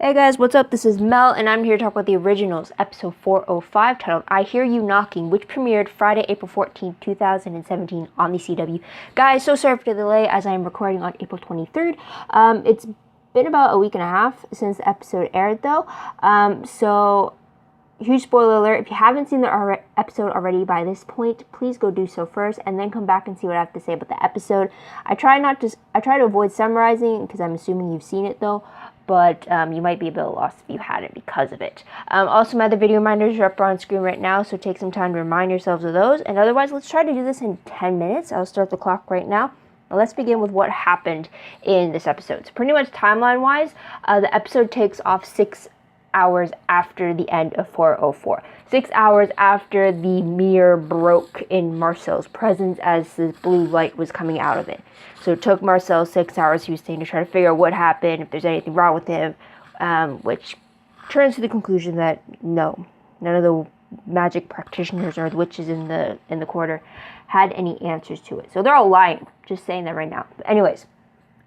Hey guys, what's up? This is Mel, and I'm here to talk about the originals, episode 405, titled I Hear You Knocking, which premiered Friday, April 14th, 2017 on the CW. Guys, so sorry for the delay as I am recording on April 23rd. It's been about a week and a half since the episode aired, though. So, huge spoiler alert. If you haven't seen the episode already by this point, please go do so first, and then come back and see what I have to say about the episode. I try to avoid summarizing, because I'm assuming you've seen it, though. But you might be a bit lost if you hadn't because of it. Also, my other video reminders are up on screen right now, so take some time to remind yourselves of those. And otherwise, let's try to do this in 10 minutes. I'll start the clock right now. Now, let's begin with what happened in this episode. So pretty much timeline-wise, the episode takes off 6 hours after the end of 404. 6 hours after the mirror broke in Marcel's presence as the blue light was coming out of it. So it took Marcel 6 hours, he was saying, to try to figure out what happened, if there's anything wrong with him, which turns to the conclusion that no, none of the magic practitioners or the witches in the quarter had any answers to it. So they're all lying, just saying that right now. But anyways,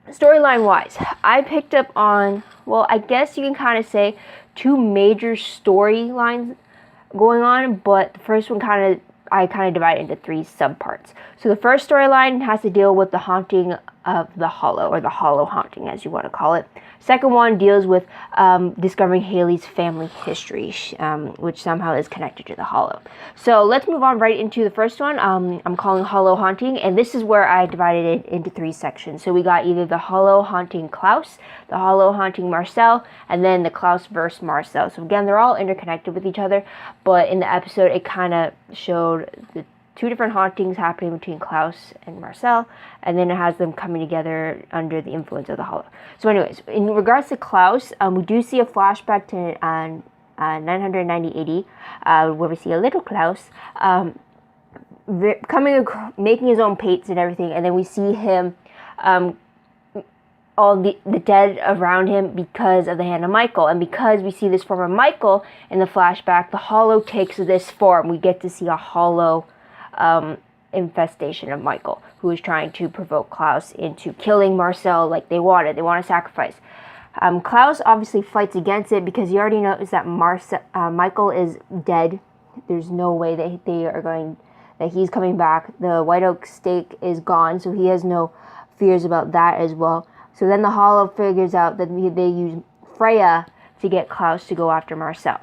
storyline-wise, I picked up on, well, I guess you can kind of say two major storylines going on, but the first one I kind of divide into three subparts. So the first storyline has to deal with the haunting of the Hollow, or the Hollow haunting, as you want to call it. Second one deals with discovering Haley's family history, which somehow is connected to the Hollow. So let's move on right into the first one. I'm calling Hollow haunting, and this is where I divided it into three sections. So we got either the Hollow haunting Klaus, the Hollow haunting Marcel, and then the Klaus versus Marcel. So again, they're all interconnected with each other, but in the episode, it kind of showed the two different hauntings happening between Klaus and Marcel, and then it has them coming together under the influence of the Hollow. So anyways, in regards to Klaus, we do see a flashback to 990 AD, where we see a little Klaus making his own paints and everything, and then we see him, all the dead around him because of the hand of Michael. And because we see this form of Michael in the flashback, the Hollow takes this form. We get to see a Hollow infestation of Michael, who is trying to provoke Klaus into killing Marcel like they wanted. They want a sacrifice. Klaus obviously fights against it because he already knows that Michael is dead. There's no way that he's coming back. The White Oak stake is gone, so he has no fears about that as well. So then the Hollow figures out that they use Freya to get Klaus to go after Marcel.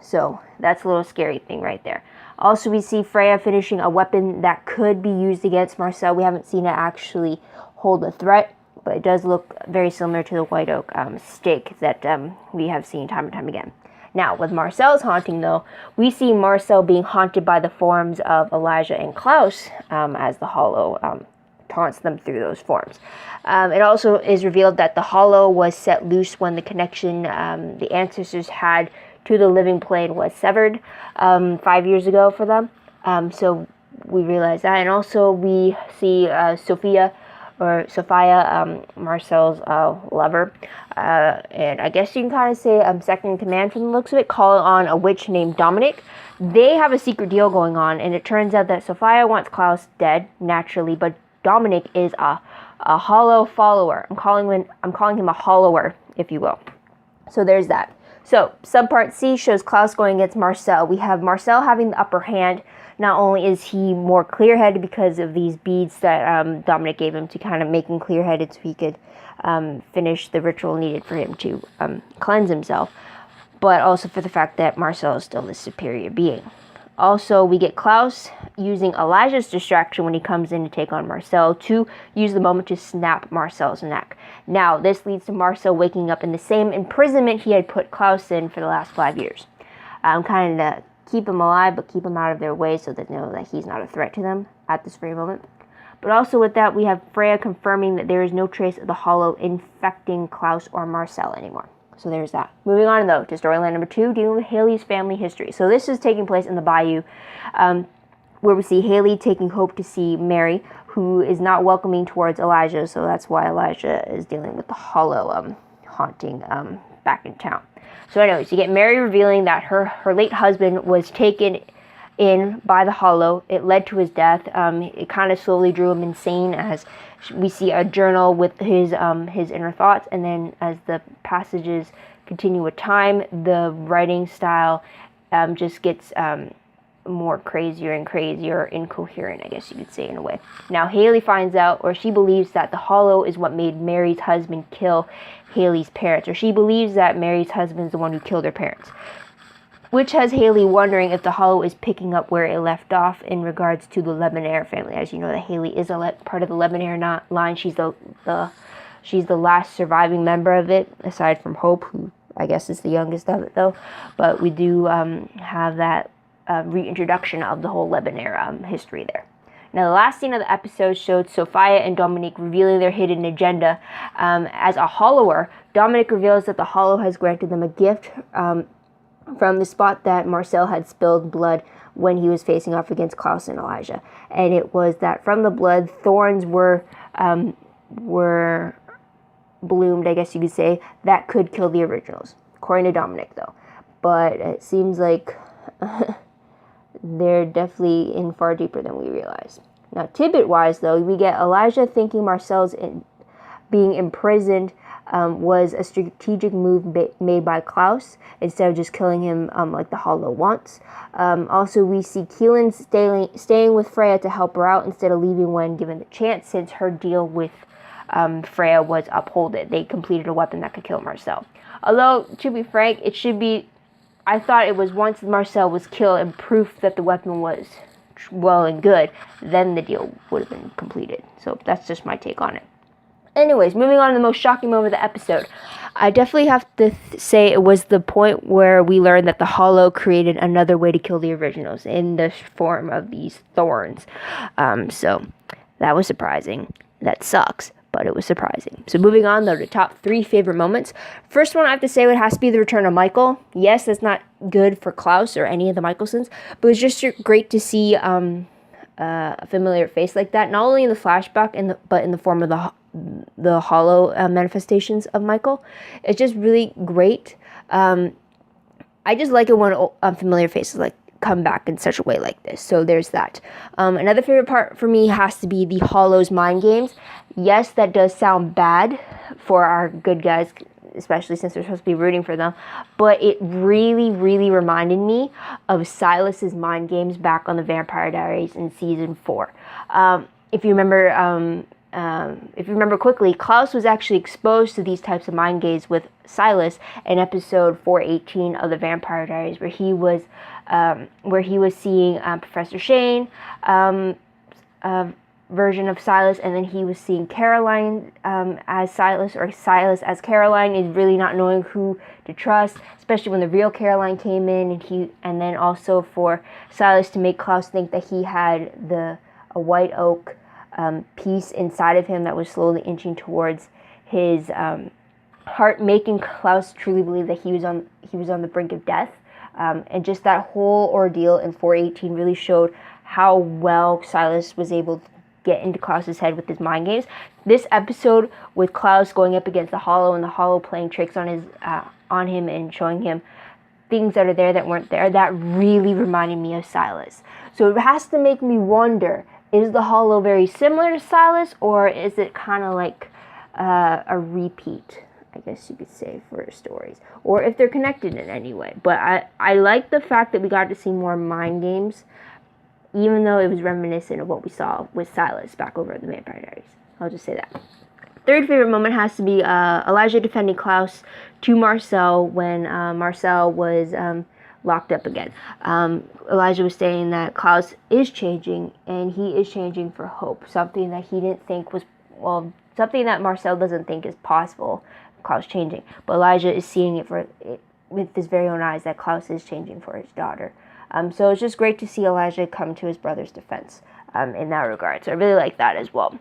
So that's a little scary thing right there. Also, we see Freya finishing a weapon that could be used against Marcel. We haven't seen it actually hold a threat, but it does look very similar to the White Oak stake that we have seen time and time again. Now, with Marcel's haunting, though, we see Marcel being haunted by the forms of Elijah and Klaus as the Hollow taunts them through those forms. It also is revealed that the Hollow was set loose when the connection the ancestors had to the living plane was severed 5 years ago for them. So we realize that. And also we see Sophia, Marcel's lover. And I guess you can kind of say second in command from the looks of it, calling on a witch named Dominic. They have a secret deal going on, and it turns out that Sophia wants Klaus dead, naturally, but Dominic is a Hollow follower. I'm calling him a Hollower, if you will. So there's that. So subpart C shows Klaus going against Marcel. We have Marcel having the upper hand. Not only is he more clear-headed because of these beads that Dominic gave him to kind of make him clear-headed so he could finish the ritual needed for him to cleanse himself, but also for the fact that Marcel is still the superior being. Also, we get Klaus using Elijah's distraction when he comes in to take on Marcel to use the moment to snap Marcel's neck. Now, this leads to Marcel waking up in the same imprisonment he had put Klaus in for the last 5 years. Kind of keep him alive, but keep him out of their way so they know that he's not a threat to them at this very moment. But also with that, we have Freya confirming that there is no trace of the Hollow infecting Klaus or Marcel anymore. So there's that. Moving on, though, to storyline number 2, dealing with Haley's family history. So this is taking place in the Bayou, where we see Haley taking Hope to see Mary, who is not welcoming towards Elijah. So that's why Elijah is dealing with the Hollow haunting back in town. So anyways, you get Mary revealing that her late husband was taken in by the Hollow. It led to his death. It kind of slowly drew him insane, as we see a journal with his inner thoughts, and then as the passages continue with time, the writing style just gets more crazier and crazier, incoherent, I guess you could say, in a way. Now, Haley finds out, or she believes that the Hollow is what made Mary's husband kill Haley's parents, or she believes that Mary's husband is the one who killed her parents, which has Haley wondering if the Hollow is picking up where it left off in regards to the Livejournal family. As you know, that Haley is part of the Livejournal line. She's the last surviving member of it, aside from Hope, who I guess is the youngest of it, though. But we do have that reintroduction of the whole Livejournal history there. Now, the last scene of the episode showed Sophia and Dominique revealing their hidden agenda. As a Hollower, Dominique reveals that the Hollow has granted them a gift from the spot that Marcel had spilled blood when he was facing off against Klaus and Elijah. And it was that from the blood, thorns were bloomed, I guess you could say, that could kill the originals, according to Dominic, though. But it seems like they're definitely in far deeper than we realize. Now, tidbit-wise, though, we get Elijah thinking Marcel's being imprisoned was a strategic move made by Klaus, instead of just killing him like the Hollow wants. Also, we see Keelan staying with Freya to help her out instead of leaving when given the chance, since her deal with Freya was upholded. They completed a weapon that could kill Marcel. Although, to be frank, I thought it was once Marcel was killed and proof that the weapon was well and good, then the deal would have been completed. So that's just my take on it. Anyways, moving on to the most shocking moment of the episode. I definitely have to say it was the point where we learned that the Hollow created another way to kill the originals in the form of these thorns. So that was surprising. That sucks, but it was surprising. So moving on, though, to top 3 favorite moments. First one I have to say would has to be the return of Michael. Yes, that's not good for Klaus or any of the Michelsons, but it was just great to see a familiar face like that, not only in the flashback, but in the form of the Hollow manifestations of Michael. It's just really great. I just like it when familiar faces like come back in such a way like this. So there's that. Another favorite part for me has to be the Hollow's mind games. Yes, that does sound bad for our good guys, especially since we're supposed to be rooting for them, but it really, really reminded me of Silas's mind games back on the Vampire Diaries in season 4. If you remember quickly, Klaus was actually exposed to these types of mind games with Silas in episode 418 of the Vampire Diaries, where he was seeing Professor Shane, version of Silas, and then he was seeing Caroline as Silas, or Silas as Caroline, is really not knowing who to trust, especially when the real Caroline came in, and then also for Silas to make Klaus think that he had a white oak piece inside of him that was slowly inching towards his heart, making Klaus truly believe that he was on the brink of death. And just that whole ordeal in 418 really showed how well Silas was able to get into Klaus's head with his mind games. This episode with Klaus going up against the Hollow and the Hollow playing tricks on him and showing him things that are there that weren't there, that really reminded me of Silas. So it has to make me wonder, is the Hollow very similar to Silas, or is it kind of like a repeat, I guess you could say, for stories, or if they're connected in any way? But I like the fact that we got to see more mind games, even though it was reminiscent of what we saw with Silas back over at the Vampire Diaries. I'll just say that. Third favorite moment has to be Elijah defending Klaus to Marcel when Marcel was locked up again. Elijah was saying that Klaus is changing, and he is changing for hope, something that he didn't think was, well, something that Marcel doesn't think is possible, Klaus changing. But Elijah is seeing it with his very own eyes, that Klaus is changing for his daughter. So it's just great to see Elijah come to his brother's defense in that regard. So I really like that as well.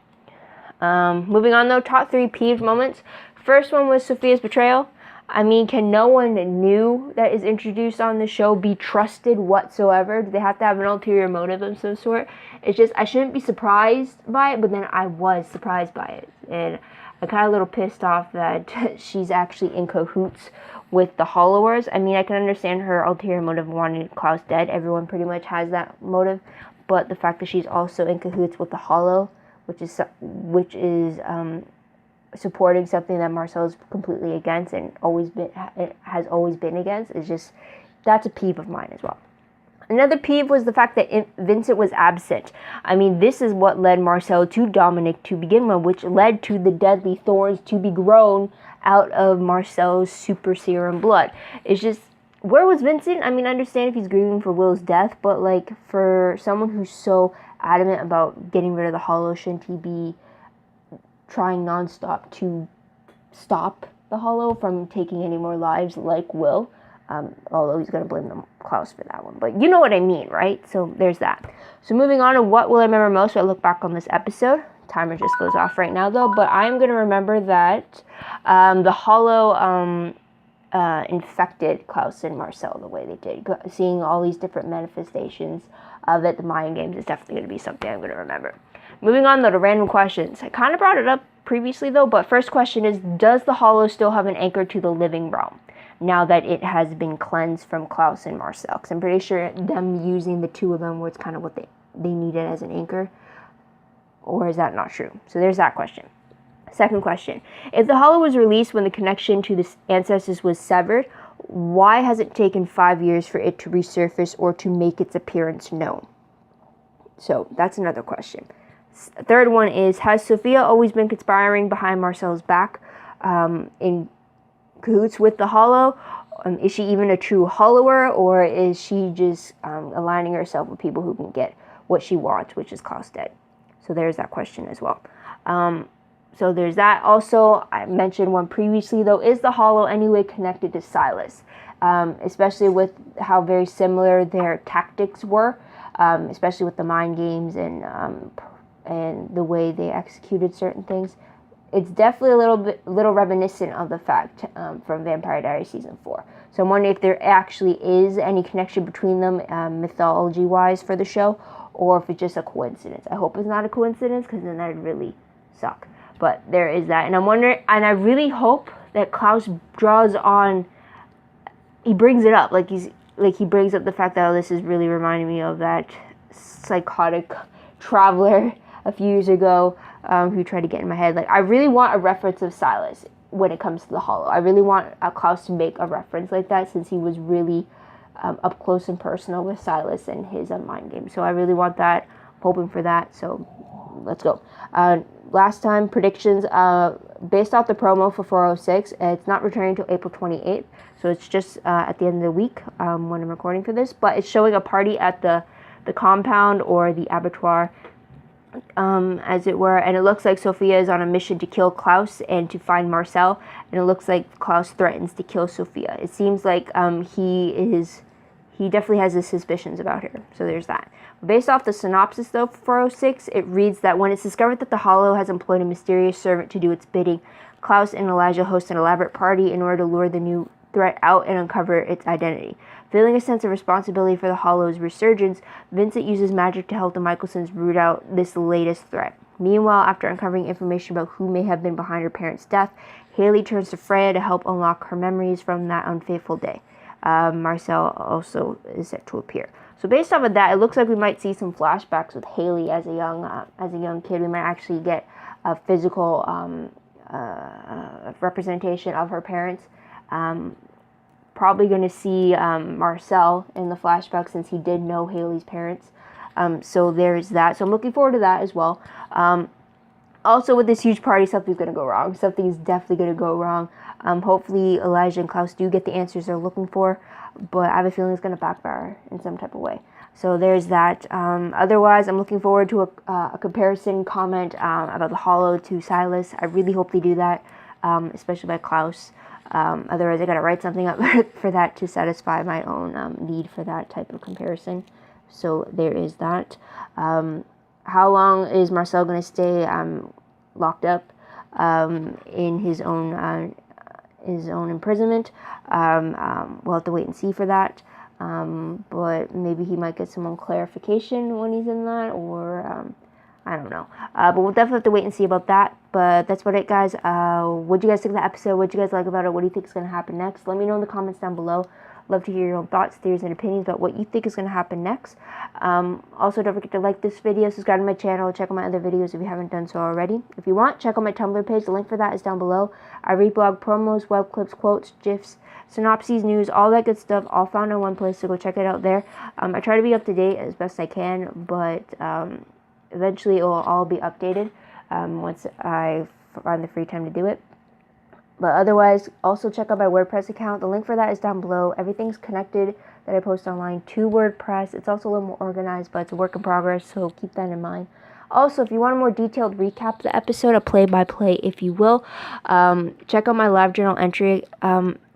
Moving on, though, top 3 peeved moments. First one was Sophia's betrayal. I mean, can no one new that is introduced on the show be trusted whatsoever? Do they have to have an ulterior motive of some sort? It's just, I shouldn't be surprised by it, but then I was surprised by it. And I'm kind of a little pissed off that she's actually in cahoots with the Hollowers. I mean, I can understand her ulterior motive of wanting Klaus dead. Everyone pretty much has that motive. But the fact that she's also in cahoots with the Hollow, which is supporting something that Marcel's completely against and has always been against, is just, that's a peeve of mine as well. Another peeve was the fact that Vincent was absent. I mean, this is what led Marcel to Dominic to begin with, which led to the deadly thorns to be grown out of Marcel's super serum blood. It's just, where was Vincent? I mean, I understand if he's grieving for Will's death, but like, for someone who's so adamant about getting rid of the Hollow, shouldn't he be trying nonstop to stop the Hollow from taking any more lives like Will? Although he's going to blame Klaus for that one. But you know what I mean, right? So there's that. So moving on to what will I remember most when I look back on this episode. Timer just goes off right now, though. But I'm going to remember that the Hollow infected Klaus and Marcel the way they did. Seeing all these different manifestations of it, the mind games, is definitely going to be something I'm going to remember. Moving on, though, to random questions. I kind of brought it up previously, though. But first question is, does the Hollow still have an anchor to the living realm now that it has been cleansed from Klaus and Marcel? Because I'm pretty sure them using the two of them was kind of what they needed as an anchor. Or is that not true? So there's that question. Second question. If the Hollow was released when the connection to the ancestors was severed, why has it taken 5 years for it to resurface or to make its appearance known? So that's another question. Third one is, has Sophia always been conspiring behind Marcel's back in cahoots with the Hollow? Is she even a true Hollower, or is she just aligning herself with people who can get what she wants, which is Klaus dead? So there's that question as well. So there's that. Also, I mentioned one previously, though, is the Hollow anyway connected to Silas? Especially with how very similar their tactics were, especially with the mind games and the way they executed certain things. It's definitely a little reminiscent of the fact from Vampire Diaries Season 4. So I'm wondering if there actually is any connection between them mythology-wise for the show, or if it's just a coincidence. I hope it's not a coincidence, because then that'd really suck. But there is that. And I'm wondering, and I really hope that Klaus draws on, he brings it up. He brings up the fact that, oh, this is really reminding me of that psychotic traveler a few years ago who tried to get in my head. Like, I really want a reference of Silas when it comes to the Hollow. I really want Klaus to make a reference like that, since he was really up close and personal with Silas and his mind game. So I really want that. I'm hoping for that. So let's go. Last time, predictions. Based off the promo for 406, it's not returning until April 28th. So it's just at the end of the week when I'm recording for this. But it's showing a party at the compound, or the abattoir, as it were. And it looks like Sophia is on a mission to kill Klaus and to find Marcel. And it looks like Klaus threatens to kill Sophia. It seems like he definitely has his suspicions about her. So there's that. Based off the synopsis, though, for 406, it reads that when it's discovered that the Hollow has employed a mysterious servant to do its bidding, Klaus and Elijah host an elaborate party in order to lure the new threat out and uncover its identity. Feeling a sense of responsibility for the Hollow's resurgence, Vincent uses magic to help the Michelsons root out this latest threat. Meanwhile, after uncovering information about who may have been behind her parents' death, Haley turns to Freya to help unlock her memories from that unfaithful day. Marcel also is set to appear. So based off of that, it looks like we might see some flashbacks with Haley as a young kid. We might actually get a physical representation of her parents. Probably going to see Marcel in the flashback, since he did know Haley's parents. So there's that. So I'm looking forward to that as well. Also, with this huge party, something's going to go wrong. Something's definitely going to go wrong. Hopefully, Elijah and Klaus do get the answers they're looking for, but I have a feeling it's going to backfire in some type of way. So there's that. Otherwise, I'm looking forward to a comparison comment about the Hollow to Silas. I really hope they do that, especially by Klaus. Otherwise, I got to write something up for that to satisfy my own need for that type of comparison. So there is that. How long is Marcel going to stay locked up in his own imprisonment? We'll have to wait and see for that. But maybe he might get some clarification when he's in that, or I don't know. But we'll definitely have to wait and see about that. But that's about it, guys. What do you guys think of the episode? What do you guys like about it? What do you think is going to happen next? Let me know in the comments down below. Love to hear your own thoughts, theories, and opinions about what you think is going to happen next. Also, don't forget to like this video, subscribe to my channel, check out my other videos if you haven't done so already. If you want, check out my Tumblr page. The link for that is down below. I read blog promos, web clips, quotes, GIFs, synopses, news, all that good stuff, all found in one place, so go check it out there. I try to be up to date as best I can, but eventually it will all be updated once I find the free time to do it. But otherwise, also check out my WordPress account. The link for that is down below. Everything's connected that I post online to WordPress. It's also a little more organized, but it's a work in progress, so keep that in mind. Also, if you want a more detailed recap of the episode, a play-by-play, if you will, check out my Livejournal entry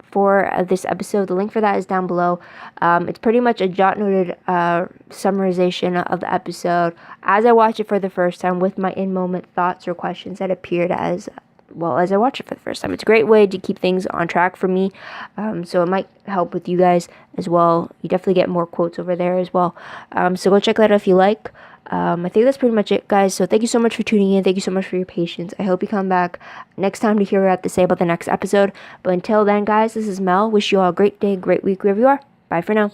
for this episode. The link for that is down below. It's pretty much a jot-noted summarization of the episode as I watch it for the first time with my in-moment thoughts or questions that appeared as I watch it for the first time. It's a great way to keep things on track for me, so it might help with you guys as well. You definitely get more quotes over there as well, so go check that out if you like. I think that's pretty much it, guys, so thank you so much for tuning in. Thank you so much for your patience. I hope you come back next time to hear what I have to say about the next episode. But until then, guys, this is Mel. Wish you all a great day, great week, wherever you are. Bye for now.